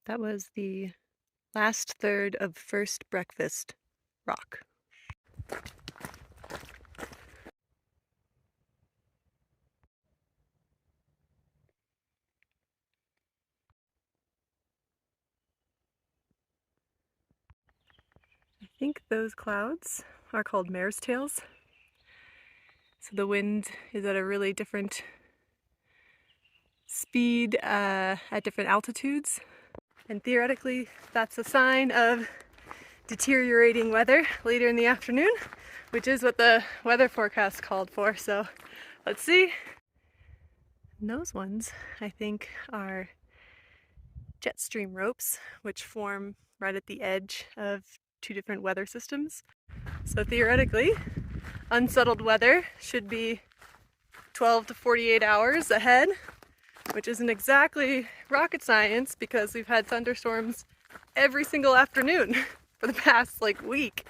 That was the last third of First Breakfast Rock. I think those clouds are called mare's tails. So the wind is at a really different speed at different altitudes. And theoretically, that's a sign of deteriorating weather later in the afternoon, which is what the weather forecast called for. So let's see. And those ones, I think, are jet stream ropes, which form right at the edge of two different weather systems. So theoretically, unsettled weather should be 12 to 48 hours ahead, which isn't exactly rocket science because we've had thunderstorms every single afternoon for the past week.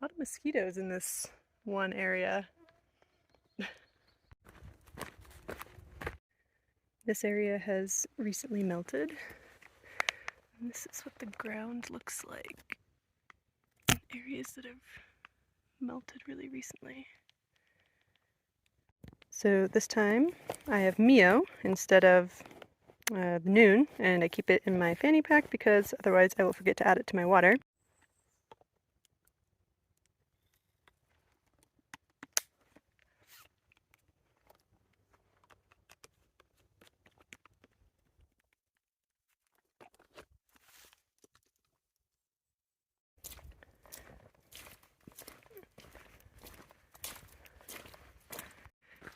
A lot of mosquitoes in this one area. This area has recently melted. And this is what the ground looks like in areas that have melted really recently. So this time I have Mio instead of Noon, and I keep it in my fanny pack because otherwise I will forget to add it to my water.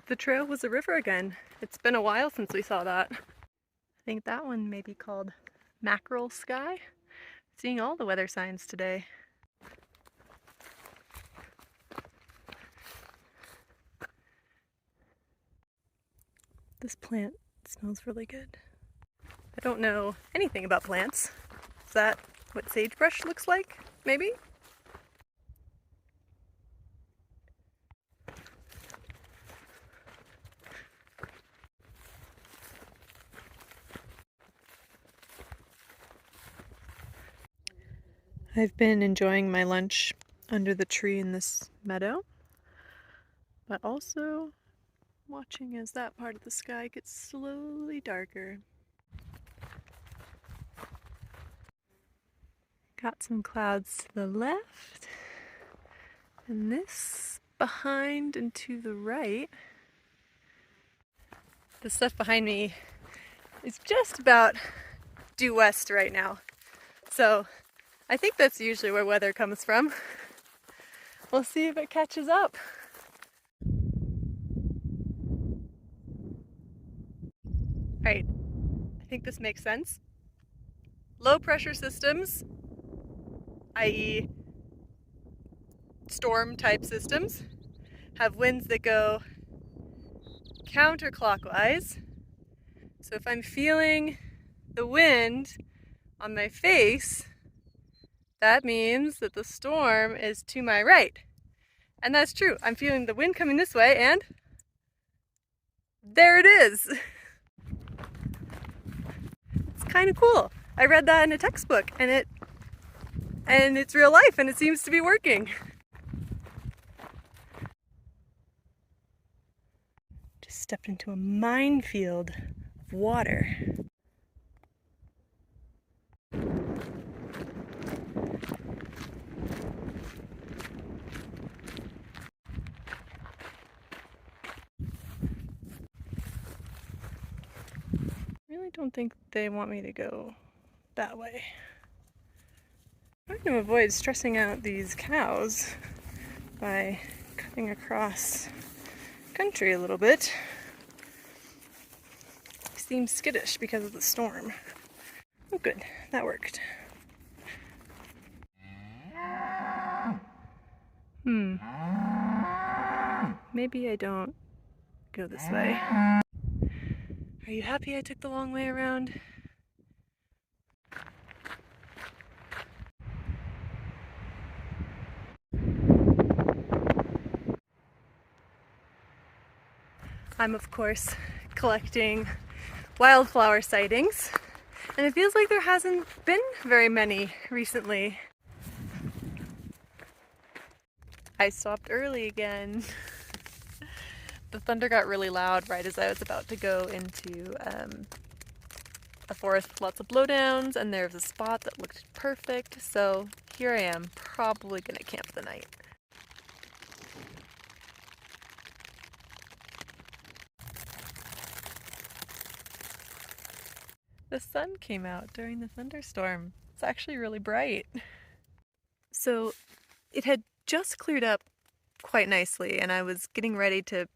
The trail was a river again. It's been a while since we saw that. I think that one may be called Mackerel Sky. Seeing all the weather signs today. This plant smells really good. I don't know anything about plants. Is that what sagebrush looks like? Maybe? I've been enjoying my lunch under the tree in this meadow, but also watching as that part of the sky gets slowly darker. Got some clouds to the left, and this behind and to the right. The stuff behind me is just about due west right now, so I think that's usually where weather comes from. We'll see if it catches up. Right, I think this makes sense. Low pressure systems, i.e. storm type systems, have winds that go counterclockwise. So if I'm feeling the wind on my face, that means that the storm is to my right. And that's true. I'm feeling the wind coming this way, and there it is. It's kind of cool. I read that in a textbook, and it's real life, and it seems to be working. Just stepped into a minefield of water. I really don't think they want me to go that way. I'm trying to avoid stressing out these cows by cutting across country a little bit. They seem skittish because of the storm. Oh good, that worked. Maybe I don't go this way. Are you happy I took the long way around? I'm of course collecting wildflower sightings, and it feels like there hasn't been very many recently. I stopped early again. The thunder got really loud right as I was about to go into a forest with lots of blowdowns, and there was a spot that looked perfect, so here I am, probably gonna camp the night. The sun came out during the thunderstorm. It's actually really bright. So it had just cleared up quite nicely, and I was getting ready to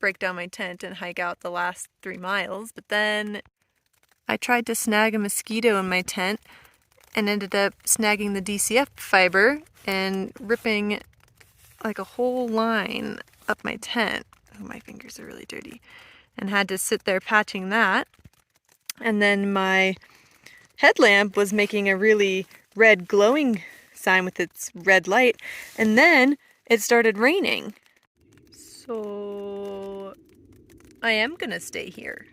break down my tent and hike out the last 3 miles, but then I tried to snag a mosquito in my tent and ended up snagging the DCF fiber and ripping like a whole line up my tent. Oh, my fingers are really dirty. And had to sit there patching that. And then my headlamp was making a really red glowing sign with its red light. And then it started raining. So I am gonna stay here.